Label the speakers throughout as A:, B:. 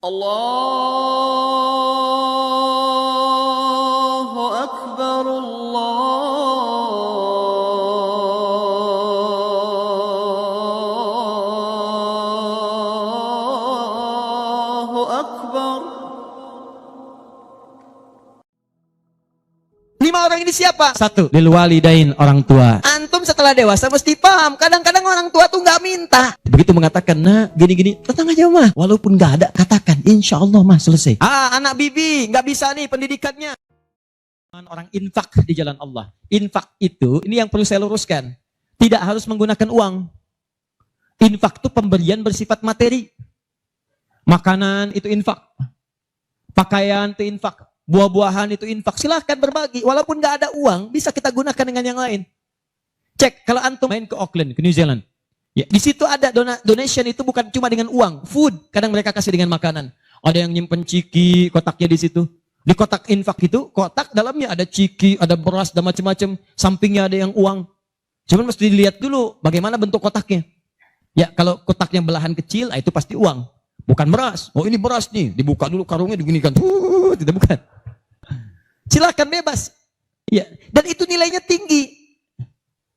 A: Allahu Akbar, Allahu Akbar.
B: 5 orang ini siapa?
C: 1. Lil walidain, orang tua.
B: Antum setelah dewasa mesti paham. Kadang-kadang orang tua tuh nggak minta.
C: Begitu mengatakan, nah gini-gini, datang aja mah. Walaupun nggak ada, katakan, insya Allah mah selesai.
B: Anak bibi nggak bisa nih pendidikannya.
C: Orang infak di jalan Allah. Infak itu, ini yang perlu saya luruskan. Tidak harus menggunakan uang. Infak itu pemberian bersifat materi. Makanan itu infak. Pakaian itu infak. Buah-buahan itu infak. Silahkan berbagi. Walaupun nggak ada uang, bisa kita gunakan dengan yang lain. Cek, kalau antum main ke Auckland, ke New Zealand. Ya, di situ ada donation itu bukan cuma dengan uang. Food, kadang mereka kasih dengan makanan. Ada yang nyimpen ciki, kotaknya di situ. Di kotak infak itu, kotak dalamnya ada ciki, ada beras, dan macam-macam. Sampingnya ada yang uang. Cuman mesti dilihat dulu bagaimana bentuk kotaknya. Ya, kalau kotaknya belahan kecil, itu pasti uang. Bukan beras. Oh ini beras nih. Dibuka dulu karungnya diginikan. Tidak bukan. Silakan bebas. Ya, dan itu nilainya tinggi.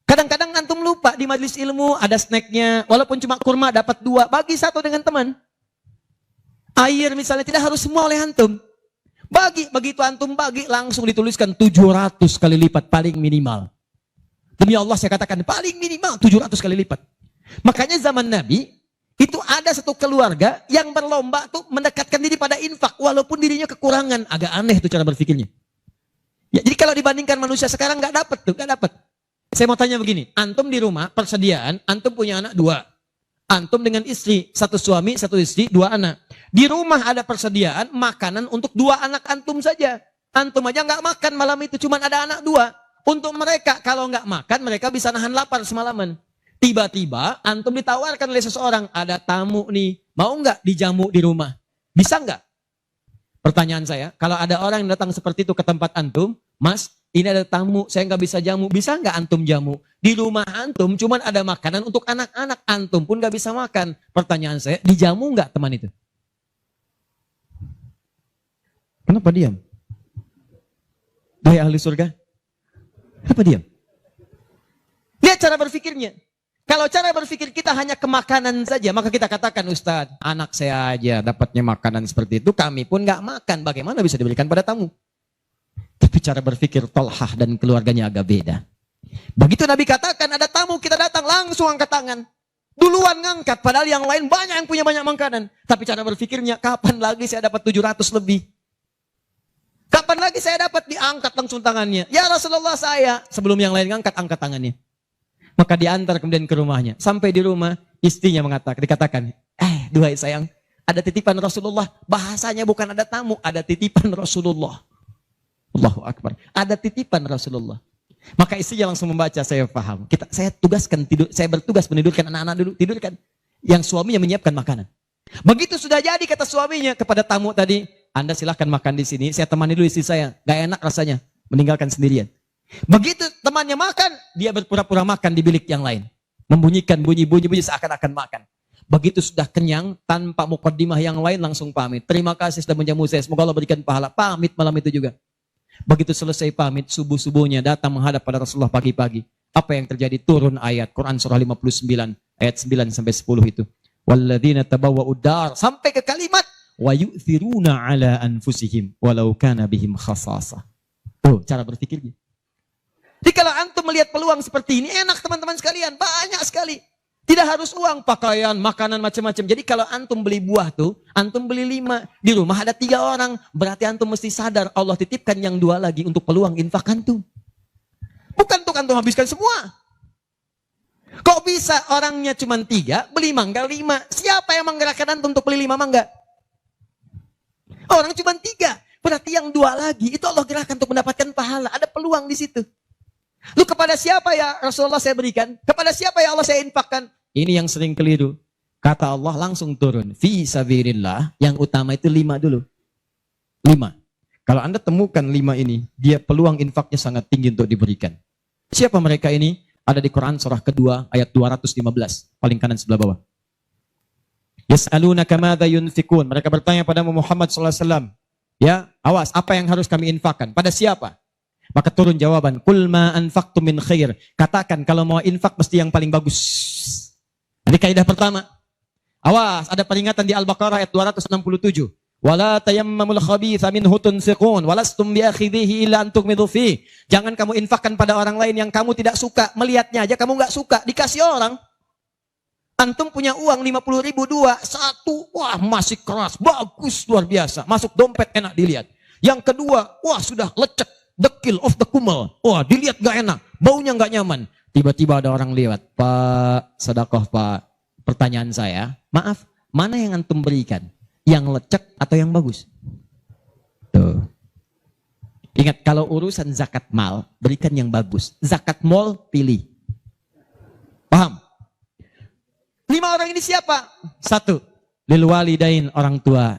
C: Kadang-kadang antum lupa di majelis ilmu ada snacknya. Walaupun cuma kurma dapat 2. Bagi 1 dengan teman. Air misalnya tidak harus semua oleh antum. Bagi, begitu antum bagi langsung dituliskan 700 kali lipat paling minimal. Demi Allah saya katakan paling minimal 700 kali lipat. Makanya zaman Nabi itu ada satu keluarga yang berlomba tuh mendekatkan diri pada infak walaupun dirinya kekurangan. Agak aneh tuh cara berpikirnya. Ya, jadi kalau dibandingkan manusia sekarang nggak dapat tuh, nggak dapat. Saya mau tanya begini, antum di rumah persediaan, antum punya anak 2. Antum dengan istri, 1 suami, 1 istri, 2 anak. Di rumah ada persediaan makanan untuk 2 anak antum saja. Antum aja nggak makan malam itu, cuma ada anak 2. Untuk mereka, kalau nggak makan, mereka bisa nahan lapar semalaman. Tiba-tiba, antum ditawarkan oleh seseorang, ada tamu nih, mau nggak dijamu di rumah? Bisa nggak? Pertanyaan saya, kalau ada orang yang datang seperti itu ke tempat antum, Mas, ini ada tamu, saya nggak bisa jamu, bisa nggak antum jamu? Di rumah antum cuma ada makanan untuk anak-anak, antum pun nggak bisa makan. Pertanyaan saya, dijamu nggak teman itu? Kenapa diam? Hai ahli surga, kenapa diam? Lihat cara berpikirnya. Kalau cara berpikir kita hanya ke makanan saja, maka kita katakan, Ustadz, anak saya aja dapatnya makanan seperti itu, kami pun nggak makan. Bagaimana bisa diberikan pada tamu? Tapi cara berpikir Tolhah dan keluarganya agak beda. Begitu Nabi katakan ada tamu, kita datang langsung angkat tangan. Duluan ngangkat, padahal yang lain banyak yang punya banyak makanan. Tapi cara berpikirnya, kapan lagi saya dapat 700 lebih? Kapan lagi saya dapat diangkat langsung tangannya? Ya Rasulullah saya. Sebelum yang lain ngangkat, angkat tangannya. Maka diantar kemudian ke rumahnya. Sampai di rumah, istrinya dikatakan, duhai sayang, ada titipan Rasulullah. Bahasanya bukan ada tamu, ada titipan Rasulullah. Allahu Akbar. Ada titipan Rasulullah. Maka istrinya langsung membaca, saya paham. Saya bertugas menidurkan anak-anak dulu, tidurkan. Yang suaminya menyiapkan makanan. Begitu sudah jadi kata suaminya kepada tamu tadi, Anda silahkan makan di sini, saya temani dulu istri saya. Gak enak rasanya, meninggalkan sendirian. Begitu temannya makan, dia berpura-pura makan di bilik yang lain. Membunyikan bunyi-bunyi seakan-akan makan. Begitu sudah kenyang, tanpa mukaddimah yang lain langsung pamit. Terima kasih sudah menjamu saya, semoga Allah berikan pahala. Pamit malam itu juga. Begitu selesai pamit, subuh-subuhnya datang menghadap pada Rasulullah pagi-pagi. Apa yang terjadi? Turun ayat Quran surah 59 ayat 9 sampai 10 itu. Walladzina tabawwa'ud dar, sampai ke kalimat wa yu'thiruna ala anfusihim walau kana bihim khasasah. Tuh cara berpikirnya. Jadi kalau antum melihat peluang seperti ini, enak teman-teman sekalian, banyak sekali. Tidak harus uang, pakaian, makanan, macam-macam. Jadi kalau antum beli buah tuh, antum beli 5. Di rumah ada 3 orang. Berarti antum mesti sadar, Allah titipkan yang 2 lagi untuk peluang infak antum. Bukan untuk antum habiskan semua. Kok bisa orangnya cuma 3, beli mangga 5. Siapa yang menggerakkan antum untuk beli 5 mangga? Orang cuma 3. Berarti yang 2 lagi, itu Allah gerakkan untuk mendapatkan pahala. Ada peluang di situ. Lu kepada siapa ya Rasulullah saya berikan? Kepada siapa ya Allah saya infakkan? Ini yang sering keliru. Kata Allah langsung turun. Fi sabilillah. Yang utama itu 5 dulu. 5. Kalau Anda temukan 5 ini, dia peluang infaknya sangat tinggi untuk diberikan. Siapa mereka ini? Ada di Quran surah kedua ayat 215. Paling kanan sebelah bawah. Yas'alunaka madza yunfikun. Mereka bertanya pada Muhammad sallallahu alaihi wasallam. Ya, awas, apa yang harus kami infakkan? Pada siapa? Maka turun jawaban, "Qul ma anfaqtum min khair." Katakan kalau mau infak mesti yang paling bagus. Ini kaidah pertama. Awas, ada peringatan di Al-Baqarah ayat 267. Wala tayammamul khabitha minhu tunfiqun walastum biakhidhihi illa an tughmidu fi. Jangan kamu infakkan pada orang lain yang kamu tidak suka, melihatnya aja kamu enggak suka, dikasih orang. Antum punya uang 50.000 dua, satu, wah masih keras, bagus, luar biasa. Masuk dompet enak dilihat. Yang kedua, wah sudah lecek, dekil, off the kumel. Wah dilihat gak enak, baunya gak nyaman. Tiba-tiba ada orang lewat, "Pak, sedekah Pak." Pertanyaan saya, maaf, mana yang antum berikan? Yang lecek atau yang bagus? Tuh. Ingat, kalau urusan zakat mal, berikan yang bagus. Zakat mal, pilih. Paham? 5 orang ini siapa? 1, lil walidain, orang tua.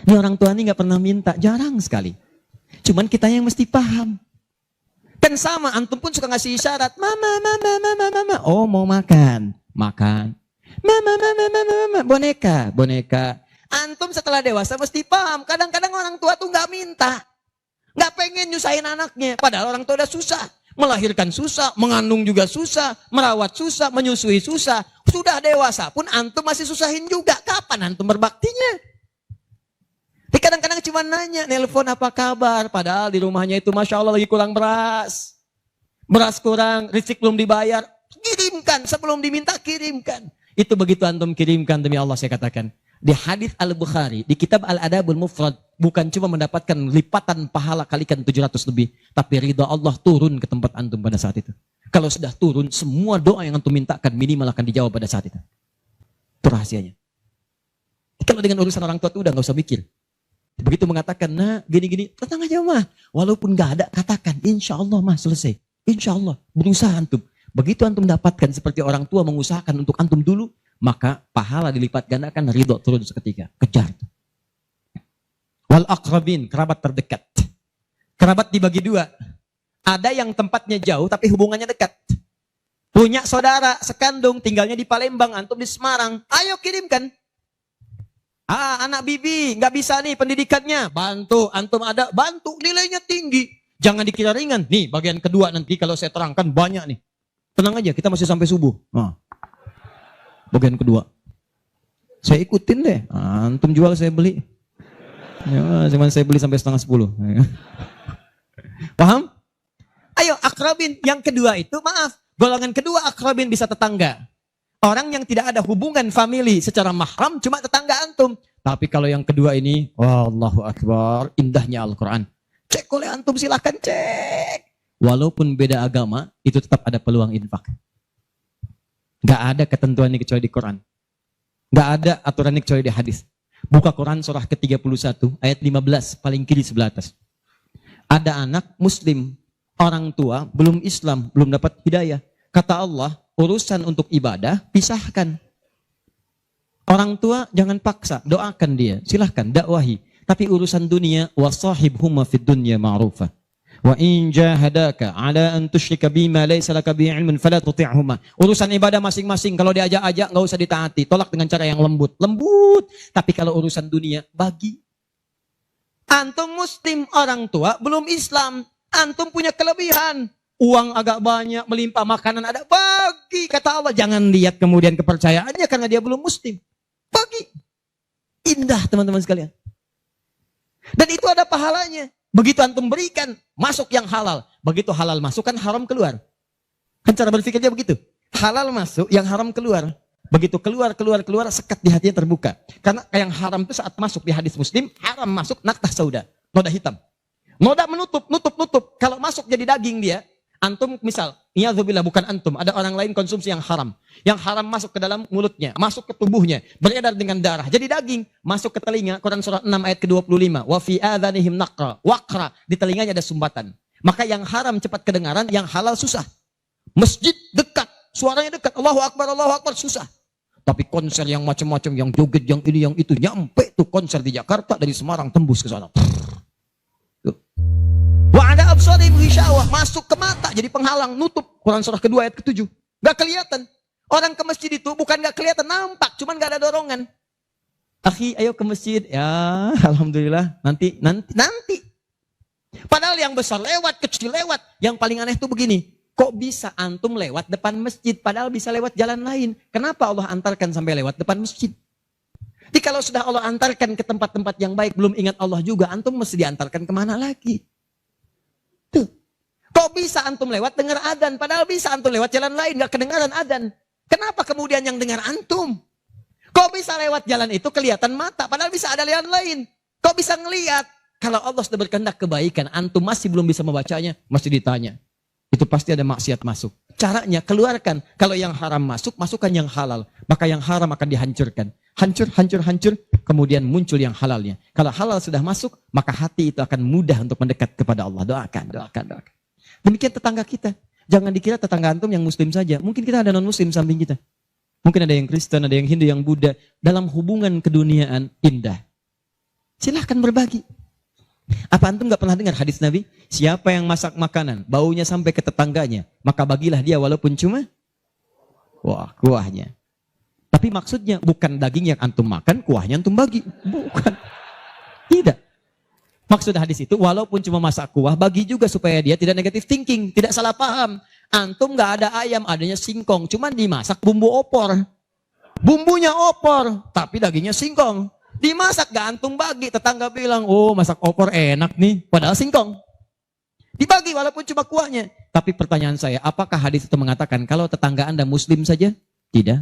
C: Ini orang tua ini gak pernah minta, jarang sekali. Cuman kita yang mesti paham. Kan sama, antum pun suka ngasih isyarat. Mama, mama, mama, mama. Oh mau makan, makan. Mama, mama, mama, mama. Boneka, boneka. Antum setelah dewasa mesti paham. Kadang-kadang orang tua tuh gak minta. Gak pengen nyusahin anaknya. Padahal orang tua udah susah. Melahirkan susah, mengandung juga susah, merawat susah, menyusui susah. Sudah dewasa pun antum masih susahin juga. Kapan antum berbaktinya? Tapi kadang-kadang cuma nanya, nelpon apa kabar. Padahal di rumahnya itu Masya Allah lagi kurang beras. Beras kurang, listrik belum dibayar. Kirimkan, sebelum diminta kirimkan. Itu begitu antum kirimkan, demi Allah saya katakan. Di hadis Al-Bukhari, di kitab Al-Adabul Mufrad, bukan cuma mendapatkan lipatan pahala kalikan 700 lebih, tapi ridha Allah turun ke tempat antum pada saat itu. Kalau sudah turun, semua doa yang antum mintakan minimal akan dijawab pada saat itu. Itu rahasianya. Kalau dengan urusan orang tua itu udah gak usah mikir. Begitu mengatakan, nah gini-gini, tenang aja mah. Walaupun gak ada, katakan, insya Allah mah selesai. Insya Allah, berusaha antum. Begitu antum dapatkan seperti orang tua mengusahakan untuk antum dulu, maka pahala dilipat gandakan, ridho turun seketika. Kejar. Wal aqrabin, kerabat terdekat. Kerabat dibagi 2. Ada yang tempatnya jauh tapi hubungannya dekat. Punya saudara sekandung, tinggalnya di Palembang, antum di Semarang. Ayo kirimkan. Anak bibi, nggak bisa nih pendidikannya. Bantu, antum ada, bantu. Nilainya tinggi. Jangan dikira ringan. Nih, bagian kedua nanti kalau saya terangkan banyak nih. Tenang aja, kita masih sampai subuh. Bagian kedua. Saya ikutin deh. Antum jual, saya beli. Ya, cuman saya beli sampai 9:30. Paham? Ayo, akrabin. Yang kedua itu, maaf. Golongan kedua akrabin bisa tetangga. Orang yang tidak ada hubungan famili secara mahram, cuma tetangga antum. Tapi kalau yang kedua ini, Allahu Akbar, indahnya Al-Quran. Cek oleh antum, silahkan cek. Walaupun beda agama, itu tetap ada peluang infak. Gak ada ketentuan ini kecuali di Quran. Gak ada aturan ini kecuali di hadis. Buka Quran surah ke-31 ayat 15 paling kiri sebelah atas. Ada anak muslim, orang tua belum Islam, belum dapat hidayah. Kata Allah, urusan untuk ibadah pisahkan. Orang tua jangan paksa, doakan dia, silahkan dakwahi. Tapi urusan dunia, wasahibhuma fid dunya ma'rufah. Wa in jahadaka ala an tusyrika bima laysa laka bihi ilmun fala tuti'huma. Urusan ibadah masing-masing, kalau diajak-ajak enggak usah ditaati, tolak dengan cara yang lembut. Lembut. Tapi kalau urusan dunia, bagi. Antum muslim, orang tua belum Islam, antum punya kelebihan. Uang agak banyak, melimpah, makanan ada, bagi. Kata Allah, jangan lihat kemudian kepercayaannya karena dia belum muslim. Bagi. Indah teman-teman sekalian. Dan itu ada pahalanya. Begitu antum berikan, masuk yang halal. Begitu halal masuk, kan haram keluar. Kan cara berpikirnya begitu. Halal masuk, yang haram keluar. Begitu keluar, sekat di hatinya terbuka. Karena yang haram itu saat masuk di hadis Muslim, haram masuk naktah sauda, noda hitam. Noda menutup. Kalau masuk jadi daging dia, antum misal, niyadzubillah bukan antum, ada orang lain konsumsi yang haram. Yang haram masuk ke dalam mulutnya, masuk ke tubuhnya, beredar dengan darah. Jadi daging, masuk ke telinga, Quran surah 6 ayat ke-25. Wa fi adhanihim waqra, di telinganya ada sumbatan. Maka yang haram cepat kedengaran, yang halal susah. Masjid dekat, suaranya dekat, Allahu Akbar, susah. Tapi konser yang macam-macam, yang joget, yang ini, yang itu, nyampe tuh konser di Jakarta, dari Semarang tembus ke sana. Wa ada absarihim ghishawah, masuk ke mata jadi penghalang, nutup. Quran surah kedua ayat ke-7. Gak kelihatan. Orang ke masjid itu bukan gak kelihatan, nampak, cuman gak ada dorongan. Akhi, ayo ke masjid. Ya, alhamdulillah. Nanti. Padahal yang besar lewat, kecil lewat. Yang paling aneh tuh begini. Kok bisa antum lewat depan masjid? Padahal bisa lewat jalan lain. Kenapa Allah antarkan sampai lewat depan masjid? Jadi kalau sudah Allah antarkan ke tempat-tempat yang baik, belum ingat Allah juga, antum mesti diantarkan kemana lagi? Tuh. Kok bisa antum lewat dengar adzan? Padahal bisa antum lewat jalan lain, gak kedengaran adzan. Kenapa kemudian yang dengar antum? Kok bisa lewat jalan itu kelihatan mata? Padahal bisa ada jalan lain. Kok bisa ngelihat? Kalau Allah sudah berkehendak kebaikan, antum masih belum bisa membacanya, masih ditanya. Itu pasti ada maksiat masuk. Caranya keluarkan. Kalau yang haram masuk, masukkan yang halal. Maka yang haram akan dihancurkan. Hancur. Kemudian muncul yang halalnya. Kalau halal sudah masuk, maka hati itu akan mudah untuk mendekat kepada Allah. Doakan. Demikian tetangga kita. Jangan dikira tetangga antum yang muslim saja. Mungkin kita ada non-muslim samping kita. Mungkin ada yang Kristen, ada yang Hindu, yang Buddha. Dalam hubungan keduniaan indah. Silahkan berbagi. Apa antum gak pernah dengar hadis Nabi? Siapa yang masak makanan, baunya sampai ke tetangganya, maka bagilah dia walaupun cuma kuahnya. Tapi maksudnya bukan daging yang antum makan, kuahnya antum bagi. Bukan. Tidak. Maksud hadis itu, walaupun cuma masak kuah, bagi juga supaya dia tidak negatif thinking, tidak salah paham. Antum gak ada ayam, adanya singkong, cuman dimasak bumbu opor. Bumbunya opor, tapi dagingnya singkong. Dimasak gak antum bagi, tetangga bilang, oh masak opor enak nih, padahal singkong. Dibagi walaupun cuma kuahnya. Tapi pertanyaan saya, apakah hadis itu mengatakan kalau tetangga anda muslim saja? Tidak.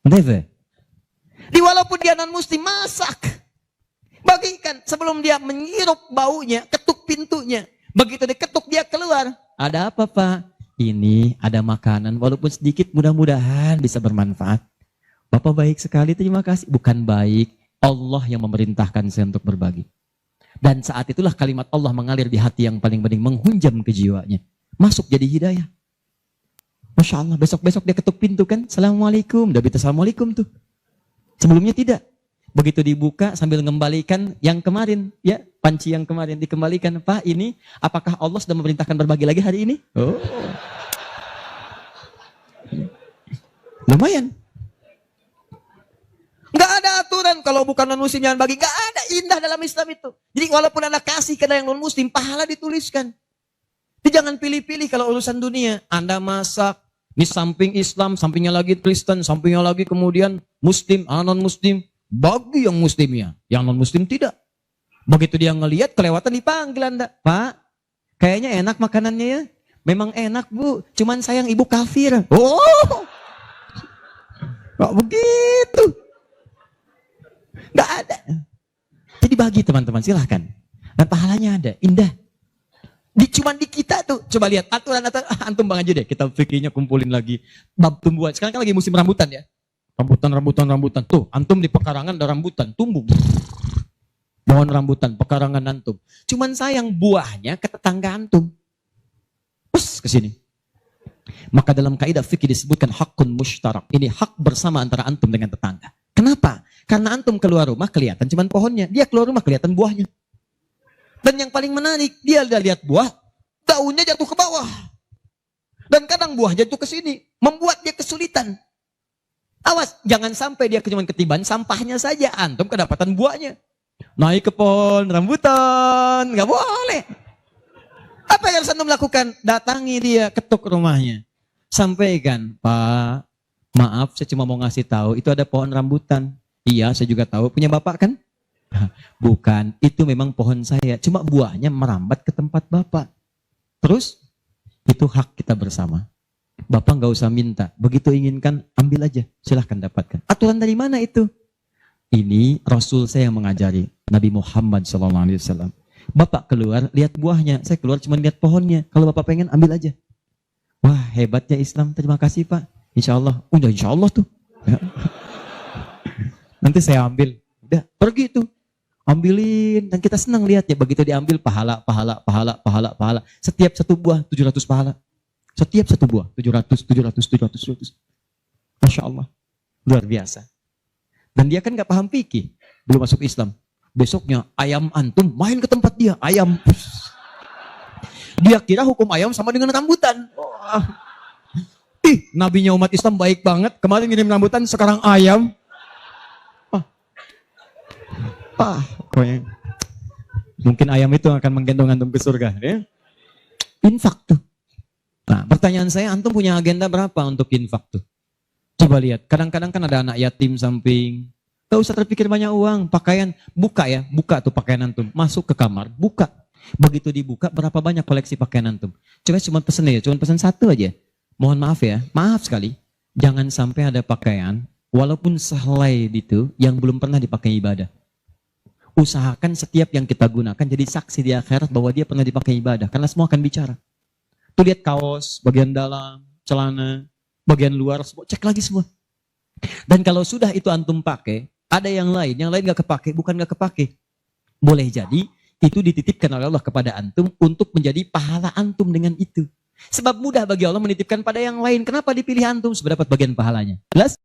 C: Never. Walaupun dia non muslim, masak. Bagikan sebelum dia menghirup baunya, ketuk pintunya. Begitu diketuk dia keluar. Ada apa Pak? Ini ada makanan, walaupun sedikit mudah-mudahan bisa bermanfaat. Bapak baik sekali, terima kasih. Bukan baik, Allah yang memerintahkan saya untuk berbagi. Dan saat itulah kalimat Allah mengalir di hati yang paling bening, menghunjam ke jiwanya. Masuk jadi hidayah. Masya Allah, besok-besok dia ketuk pintu kan, Assalamualaikum, udah bisa Assalamualaikum tuh. Sebelumnya tidak. Begitu dibuka sambil mengembalikan yang kemarin, ya panci yang kemarin dikembalikan. Pak, ini apakah Allah sudah memerintahkan berbagi lagi hari ini? Oh. Lumayan. Nggak ada aturan kalau bukan non-muslim jangan bagi. Nggak ada, indah dalam Islam itu. Jadi walaupun anda kasih ke yang non-muslim, pahala dituliskan. Jadi jangan pilih-pilih kalau urusan dunia. Anda masak, ini samping Islam, sampingnya lagi Kristen, sampingnya lagi kemudian muslim, non-muslim. Bagi yang muslimnya, yang non-muslim tidak. Begitu dia ngelihat, kelewatan dipanggil anda. Pak, kayaknya enak makanannya ya. Memang enak bu, cuman sayang ibu kafir. Oh, kok begitu? Gak ada. Jadi bagi teman-teman, silahkan. Dan pahalanya ada, indah. Cuman di kita tuh, coba lihat aturan antum bang aja deh. Kita fikirnya kumpulin lagi. Bab tumbuhan, sekarang kan lagi musim rambutan ya. Rambutan. Tuh, antum di pekarangan ada rambutan, tumbuh. Pohon rambutan, pekarangan antum. Cuman sayang buahnya ke tetangga antum. Terus ke sini. Maka dalam kaidah fikih disebutkan hakun mushtarak. Ini hak bersama antara antum dengan tetangga. Kenapa? Karena antum keluar rumah kelihatan cuman pohonnya. Dia keluar rumah kelihatan buahnya. Dan yang paling menarik, dia udah lihat buah, daunnya jatuh ke bawah. Dan kadang buah jatuh ke sini, membuat dia kesulitan. Awas, jangan sampai dia cuma ketiban sampahnya saja, antum kedapatan buahnya. Naik ke pohon rambutan, nggak boleh. Apa yang harus antum lakukan? Datangi dia, ketuk rumahnya. Sampaikan, Pak, maaf saya cuma mau ngasih tahu, itu ada pohon rambutan. Iya, saya juga tahu, punya bapak kan? Bukan, itu memang pohon saya, cuma buahnya merambat ke tempat bapak. Terus, itu hak kita bersama. Bapak nggak usah minta, begitu inginkan, ambil aja, silahkan dapatkan. Aturan dari mana itu? Ini Rasul saya yang mengajari, Nabi Muhammad SAW. Bapak keluar, lihat buahnya, saya keluar cuma lihat pohonnya. Kalau bapak pengen, ambil aja. Wah, hebatnya Islam, terima kasih Pak. Insya Allah, udah insya Allah tuh. Nanti saya ambil, udah pergi tuh. Ambilin, dan kita senang lihat ya, begitu diambil pahala. Setiap satu buah 700 pahala. Setiap satu buah 700. Masya Allah, luar biasa. Dan dia kan gak paham fikih, belum masuk Islam. Besoknya ayam antum main ke tempat dia, ayam. Dia kira hukum ayam sama dengan rambutan. Oh. Nabinya umat Islam baik banget, kemarin ngirim rambutan, sekarang ayam. Pah, pokoknya. Mungkin ayam itu akan menggendong antum ke surga. Ya? Infak tuh. Nah, pertanyaan saya, antum punya agenda berapa untuk infak tuh? Coba lihat, kadang-kadang kan ada anak yatim samping. Gak usah terpikir banyak uang, pakaian. Buka ya, buka tuh pakaian antum. Masuk ke kamar, buka. Begitu dibuka, berapa banyak koleksi pakaian antum? Coba cuma pesen ya, cuma pesen satu aja. Mohon maaf ya, maaf sekali. Jangan sampai ada pakaian, walaupun sehelai itu, yang belum pernah dipakai ibadah. Usahakan setiap yang kita gunakan jadi saksi di akhirat bahwa dia pernah dipakai ibadah. Karena semua akan bicara. Tuh lihat kaos, bagian dalam, celana, bagian luar, cek lagi semua. Dan kalau sudah itu antum pakai, ada yang lain gak kepake, bukan gak kepake. Boleh jadi, itu dititipkan oleh Allah kepada antum untuk menjadi pahala antum dengan itu. Sebab mudah bagi Allah menitipkan pada yang lain. Kenapa dipilih antum? Sebab dapat bagian pahalanya. Jelas?